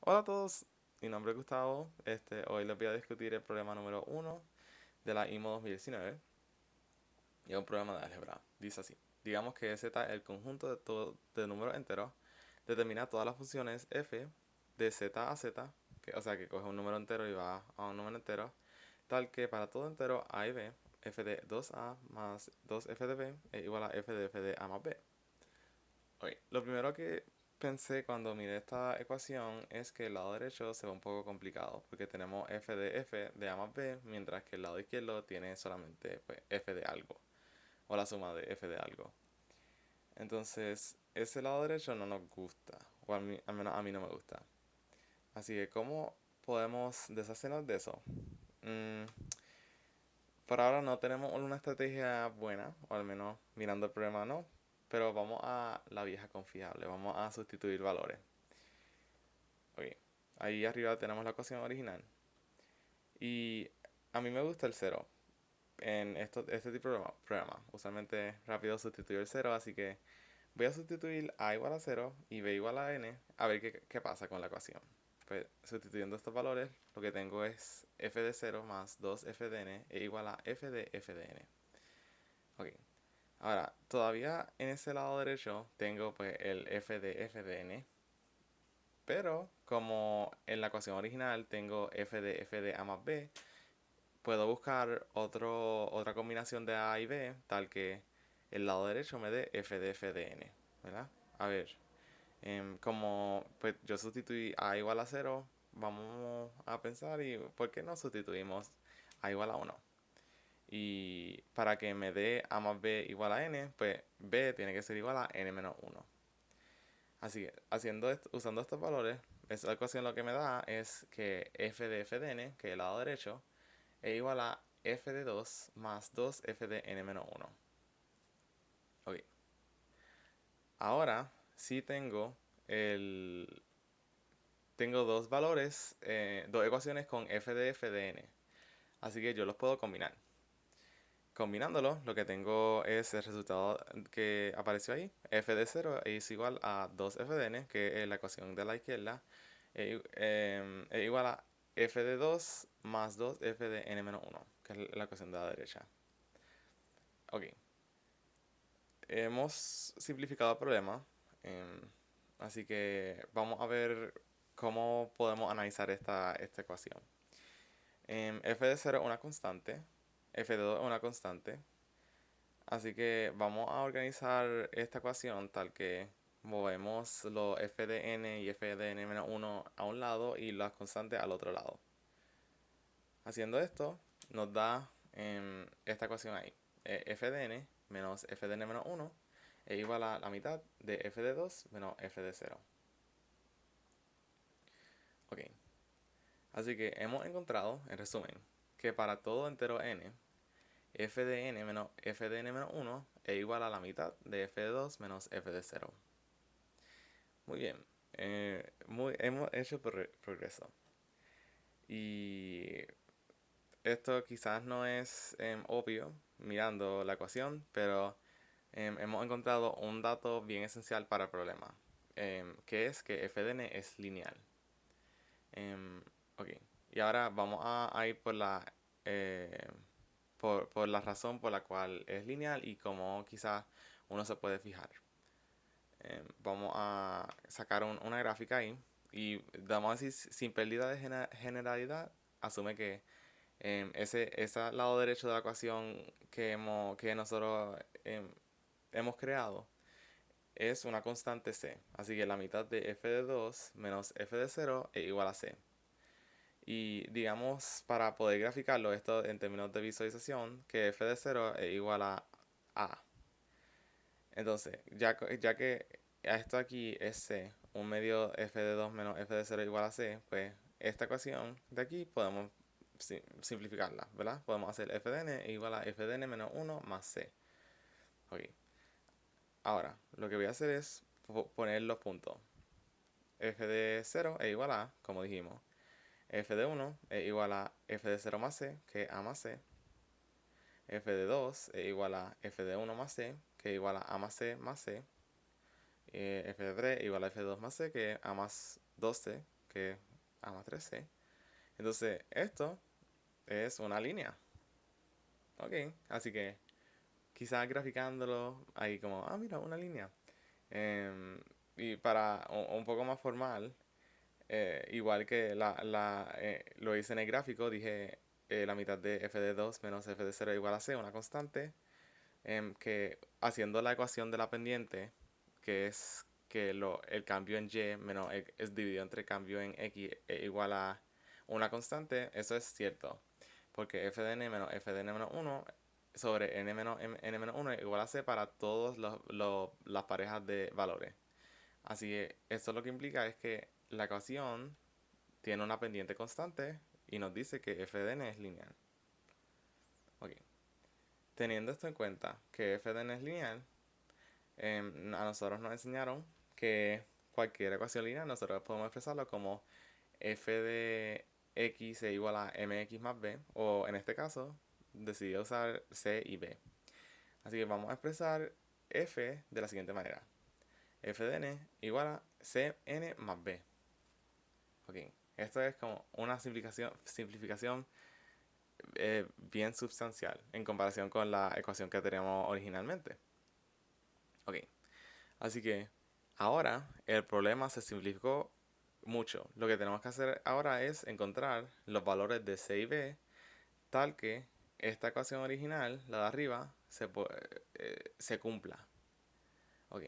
Hola a todos, mi nombre es Gustavo. Hoy les voy a discutir el problema número uno de la IMO 2019 y es un problema de álgebra. Dice así: digamos que Z es el conjunto de números enteros, determina todas las funciones f de z a z, o sea que coge un número entero y va a un número entero, tal que para todo entero a y b, f de 2a más 2f de b es igual a f de a más b. Ok, lo primero que pensé cuando miré esta ecuación es que el lado derecho se ve un poco complicado, porque tenemos f de a más b, mientras que el lado izquierdo tiene solamente pues, f de algo, o la suma de f de algo. Entonces, ese lado derecho no nos gusta, o al menos a mí no me gusta. Así que, ¿cómo podemos deshacernos de eso? Mm, por ahora no tenemos una estrategia buena, o al menos mirando el problema no, pero vamos a la vieja confiable, vamos a sustituir valores. Ok, ahí arriba tenemos la ecuación original. Y a mí me gusta el cero en este tipo de programa. Usualmente rápido sustituyo el cero, así que voy a sustituir a igual a cero y b igual a n a ver qué pasa con la ecuación. Pues sustituyendo estos valores, lo que tengo es f de cero más 2f de n e igual a f de n. Ok, ahora todavía en ese lado derecho tengo pues el f de n, pero como en la ecuación original tengo f de a más b, puedo buscar otra combinación de a y b, tal que el lado derecho me dé f de n, ¿verdad? A ver, como pues yo sustituí a igual a cero, vamos a pensar y ¿por qué no sustituimos a igual a uno? Y para que me dé a más b igual a n, pues b tiene que ser igual a n menos uno. Así que usando estos valores, esta ecuación lo que me da es que f de n, que es el lado derecho, es igual a f de 2 más 2f de n menos uno. Ok. Ahora sí tengo dos valores, dos ecuaciones con f de n. Así que yo los puedo combinar. Combinándolos, lo que tengo es el resultado que apareció ahí. F de 0 es igual a 2f de n, que es la ecuación de la izquierda, es igual a f de 2 más 2f de n menos uno, que es la ecuación de la derecha. Ok, hemos simplificado el problema, así que vamos a ver cómo podemos analizar esta ecuación. F de 0 es una constante, f de 2 es una constante, así que vamos a organizar esta ecuación tal que movemos los f de n y f de n menos 1 a un lado y las constantes al otro lado. Haciendo esto, nos da esta ecuación ahí. F de n menos f de n menos 1 es igual a la mitad de f de 2 menos f de 0. Ok, así que hemos encontrado, en resumen, que para todo entero n, f de n menos f de n menos 1 es igual a la mitad de f de 2 menos f de 0. Muy bien, hemos hecho progreso. Y esto quizás no es obvio mirando la ecuación, pero hemos encontrado un dato bien esencial para el problema, que es que f de n es lineal. Ok, y ahora vamos a ir eh, por la razón por la cual es lineal y cómo quizás uno se puede fijar. Vamos a sacar una gráfica ahí y vamos a decir, sin pérdida de generalidad, asume que ese lado derecho de la ecuación que nosotros hemos creado es una constante c. Así que la mitad de f de 2 menos f de 0 es igual a c. Y digamos, para poder graficarlo esto en términos de visualización, que f de 0 es igual a. Entonces, ya que esto aquí es c, un medio f de 2 menos f de 0 igual a c, pues esta ecuación de aquí podemos simplificarla, ¿verdad? Podemos hacer f de n igual a f de n menos 1 más c. Ok. Ahora, lo que voy a hacer es poner los puntos. F de 0 es igual a, como dijimos, f de 1 es igual a f de 0 más c, que es a más c. F de 2 es igual a f de 1 más c, que es igual a más c más c. F de 3 es igual a f de 2 más c, que es a más 2c, que es a más 3c. Entonces, esto es una línea. Ok, así que quizás graficándolo ahí como, mira, una línea. Em, y para un poco más formal, igual que lo hice en el gráfico, dije la mitad de f de 2 menos f de 0 igual a c, una constante, que haciendo la ecuación de la pendiente, que es que el cambio en y menos es dividido entre el cambio en x igual a una constante, eso es cierto. Porque f de n menos f de n menos 1 sobre n menos n menos 1 igual a c para todas las parejas de valores. Así que esto lo que implica es que la ecuación tiene una pendiente constante y nos dice que f de n es lineal. Ok. Teniendo esto en cuenta, que f de n es lineal, a nosotros nos enseñaron que cualquier ecuación lineal nosotros podemos expresarlo como f de x es igual a mx más b, o en este caso decidí usar c y b. Así que vamos a expresar f de la siguiente manera: f de n igual a cn más b. Ok, esto es como una simplificación bien sustancial en comparación con la ecuación que teníamos originalmente. Ok, así que ahora el problema se simplificó mucho. Lo que tenemos que hacer ahora es encontrar los valores de c y b tal que esta ecuación original, la de arriba, se cumpla. Ok,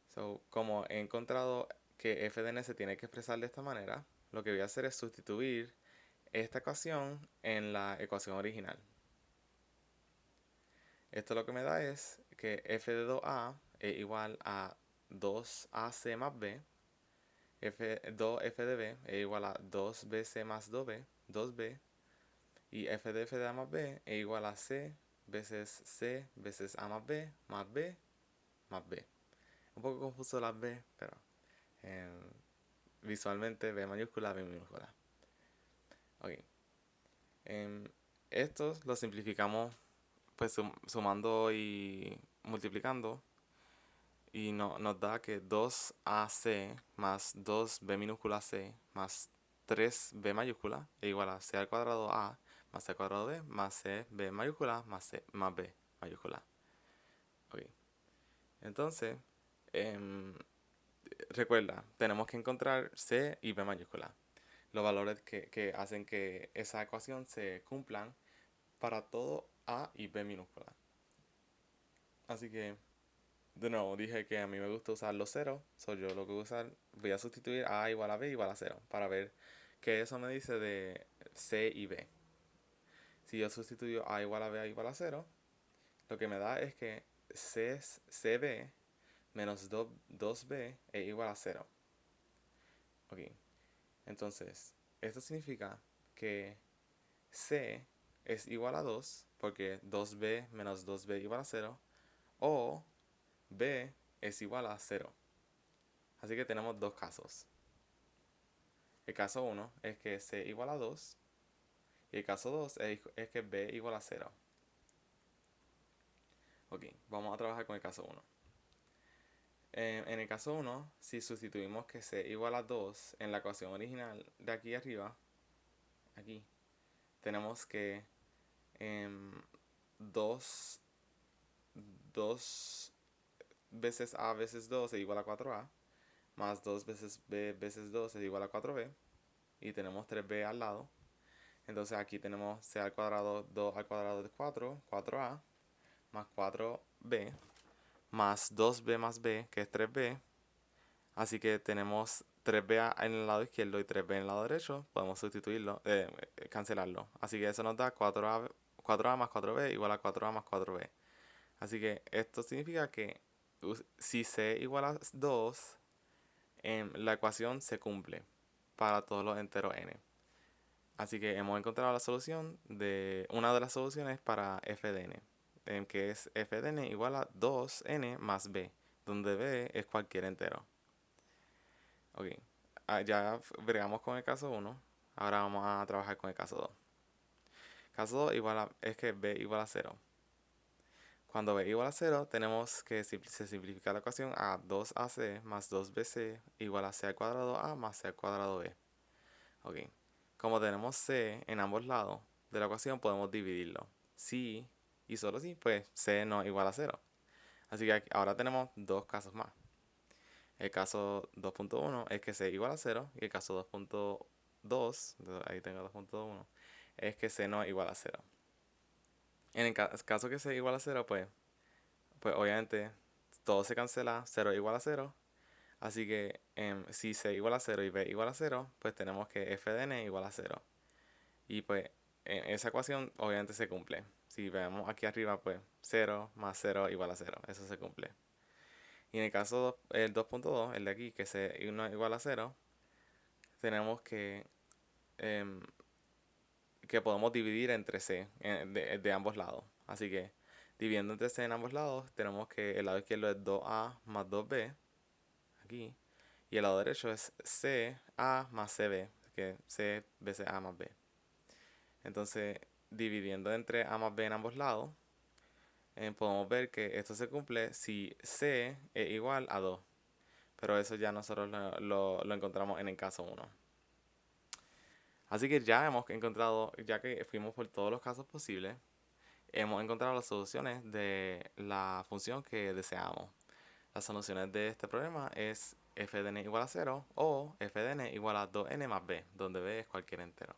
so como he encontrado que f de n se tiene que expresar de esta manera, lo que voy a hacer es sustituir esta ecuación en la ecuación original. Esto lo que me da es que f de 2a es igual a 2ac más b, 2f de b es igual a 2bc más 2b, y f de a más b es igual a c veces a más b más b más b. Un poco confuso las b, pero visualmente b mayúscula, b minúscula. Ok. Estos lo simplificamos pues sumando y multiplicando, y nos da que 2ac más 2b minúscula c más 3b mayúscula es igual a c al cuadrado a más c al cuadrado b más c b mayúscula más c más b mayúscula. Ok. Entonces, recuerda, tenemos que encontrar c y b mayúscula, los valores que hacen que esa ecuación se cumplan para todo a y b minúscula. Así que, de nuevo, dije que a mí me gusta usar los ceros. Yo lo que voy a sustituir a igual a b igual a 0 para ver qué eso me dice de c y b. Si yo sustituyo a igual a b a igual a 0, lo que me da es que cb menos 2b es igual a 0. Ok, entonces, esto significa que c es igual a 2, porque 2b menos 2b igual a 0, o b es igual a 0. Así que tenemos dos casos. El caso 1 es que c igual a 2, y el caso 2 es que b igual a 0. Ok, vamos a trabajar con el caso 1. En el caso 1, si sustituimos que c igual a 2 en la ecuación original de aquí arriba, aquí, tenemos que 2 veces a veces 2 es igual a 4a, más 2 veces b veces 2 es igual a 4b, y tenemos 3b al lado. Entonces aquí tenemos c al cuadrado 2 al cuadrado de 4, 4a, más 4b, más 2b más b, que es 3b. Así que tenemos 3b en el lado izquierdo y 3b en el lado derecho. Podemos sustituirlo, cancelarlo. Así que eso nos da 4a más 4b igual a 4a más 4b. Así que esto significa que si c igual a 2, la ecuación se cumple para todos los enteros n. Así que hemos encontrado la solución de una de las soluciones para f de n, que es f de n igual a 2n más b, donde b es cualquier entero. Ok, ya bregamos con el caso 1, ahora vamos a trabajar con el caso 2. Caso 2 es que b igual a 0. Cuando b igual a 0, tenemos que se simplifica la ecuación a 2ac más 2bc igual a c al cuadrado a más c al cuadrado b. Ok. Como tenemos c en ambos lados de la ecuación, podemos dividirlo. Si y solo si, pues c no es igual a 0. Así que ahora tenemos dos casos más. El caso 2.1 es que c igual a 0 y el caso 2.2, ahí tengo 2.1, es que c no es igual a 0. En el caso que c igual a 0, pues obviamente todo se cancela, 0 igual a 0. Así que si c igual a 0 y b igual a 0, pues tenemos que f de n igual a 0. Y pues esa ecuación obviamente se cumple. Si vemos aquí arriba, pues 0 más 0 igual a 0. Eso se cumple. Y en el caso el 2.2, el de aquí, que c no es igual a 0, tenemos em, que podemos dividir entre c de ambos lados. Así que dividiendo entre c en ambos lados, tenemos que el lado izquierdo es 2a más 2b, aquí. Y el lado derecho es CA más CB, que C veces A más B. Entonces, dividiendo entre A más B en ambos lados, podemos ver que esto se cumple si C es igual a 2. Pero eso ya nosotros lo encontramos en el caso 1. Así que ya hemos encontrado, ya que fuimos por todos los casos posibles, hemos encontrado las soluciones de la función que deseamos. Las soluciones de este problema es f de n igual a 0 o f de n igual a 2n más b, donde b es cualquier entero.